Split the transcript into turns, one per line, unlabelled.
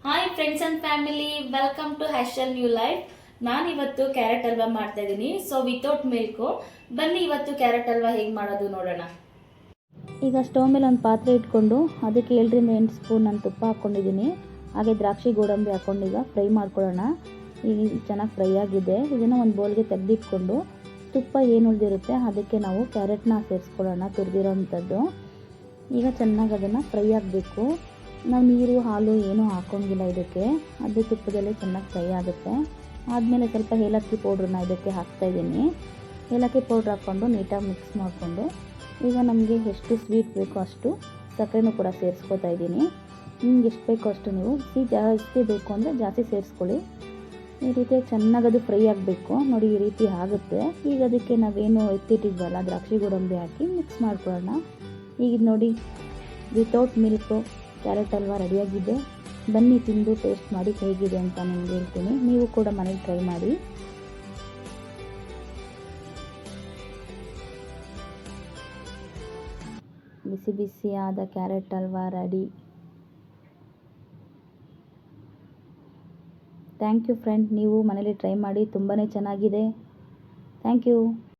Hi friends and family, welcome to ಹ್ಯಾಶಲ್ new life. ನಾನು ಇವತ್ತು ಕ್ಯಾರೆಟ್ ಹಲ್ವಾ ಮಾಡ್ತಾ ಇದ್ದೀನಿ. So without milk. ಬನ್ನಿ ಇವತ್ತು ಕ್ಯಾರೆಟ್ ಹಲ್ವಾ ಹೇಗೆ ಮಾಡೋದು ನೋಡೋಣ.
ಈಗ ಸ್ಟವ್ ಮೇಲೆ ಒಂದು ಪಾತ್ರೆ ಇಟ್ಕೊಂಡು ಅದಕ್ಕೆ 7-8 ಸ್ಪೂನ್ ನಾನು ತುಪ್ಪ ಹಾಕ್ಕೊಂಡಿದ್ದೀನಿ. ಹಾಗೆ ದ್ರಾಕ್ಷಿ ಗೋಡಂಬಿ ಹಾಕ್ಕೊಂಡು ಈಗ ಫ್ರೈ ಮಾಡ್ಕೊಳ್ಳೋಣ. ಈಗ ಚೆನ್ನಾಗಿ ಫ್ರೈ ಆಗಿದೆ. ಇದನ್ನು ಒಂದು ಬೌಲ್ಗೆ ತೆಗೆದಿಟ್ಕೊಂಡು ತುಪ್ಪ ಏನು ಉಳಿದಿರುತ್ತೆ ಅದಕ್ಕೆ ನಾವು ಕ್ಯಾರೆಟ್ನ ಸೇರಿಸ್ಕೊಳ್ಳೋಣ, ತುರಿದಿರೋ ಅಂಥದ್ದು. ಈಗ ಚೆನ್ನಾಗಿ ಅದನ್ನು ಫ್ರೈ ಆಗಬೇಕು. ನಾವು ನೀರು ಹಾಲು ಏನೂ ಹಾಕೋಂಗಿಲ್ಲ ಇದಕ್ಕೆ, ಅದು ತುಪ್ಪದಲ್ಲಿ ಚೆನ್ನಾಗಿ ಫ್ರೈ ಆಗುತ್ತೆ. ಆದಮೇಲೆ ಸ್ವಲ್ಪ ಏಲಕ್ಕಿ ಪೌಡ್ರನ್ನ ಇದಕ್ಕೆ ಹಾಕ್ತಾಯಿದ್ದೀನಿ. ಏಲಕ್ಕಿ ಪೌಡ್ರ್ ಹಾಕ್ಕೊಂಡು ನೀಟಾಗಿ ಮಿಕ್ಸ್ ಮಾಡಿಕೊಂಡು ಈಗ ನಮಗೆ ಎಷ್ಟು ಸ್ವೀಟ್ ಬೇಕೋ ಅಷ್ಟು ಸಕ್ಕರೆನೂ ಕೂಡ ಸೇರಿಸ್ಕೊತಾ ಇದ್ದೀನಿ. ನಿಮ್ಗೆ ಎಷ್ಟು ಬೇಕೋ ಅಷ್ಟು ನೀವು ಜಾಸ್ತಿ ಬೇಕು ಅಂದರೆ ಜಾಸ್ತಿ ಸೇರಿಸ್ಕೊಳ್ಳಿ. ಈ ರೀತಿಯಾಗಿ ಚೆನ್ನಾಗಿ ಅದು ಫ್ರೈ ಆಗಬೇಕು. ನೋಡಿ, ಈ ರೀತಿ ಆಗುತ್ತೆ. ಈಗ ಅದಕ್ಕೆ ನಾವೇನು ಎತ್ತಿಟ್ಟಿದ್ವಲ್ಲ ದ್ರಾಕ್ಷಿ ಗೋಡಂಬಿ ಹಾಕಿ ಮಿಕ್ಸ್ ಮಾಡ್ಕೊಳ್ಳೋಣ. ಈಗ ನೋಡಿ, ವಿತೌಟ್ ಮಿಲ್ಕು ಕ್ಯಾರೆಟ್ ಹಲ್ವಾ ರೆಡಿಯಾಗಿದೆ. ಬನ್ನಿ ತಿಂದು ಟೇಸ್ಟ್ ಮಾಡಿ ಹೇಗಿದೆ ಅಂತ ನಿಮ್ಗೆ ಹೇಳ್ತೀನಿ. ನೀವು ಕೂಡ ಮನೇಲಿ ಟ್ರೈ ಮಾಡಿ. ಬಿಸಿ ಬಿಸಿಯಾದ carrot halwa ready. Thank you friend. ನೀವು ಮನೇಲಿ ಟ್ರೈ ಮಾಡಿ, ತುಂಬಾ ಚೆನ್ನಾಗಿದೆ. Thank you.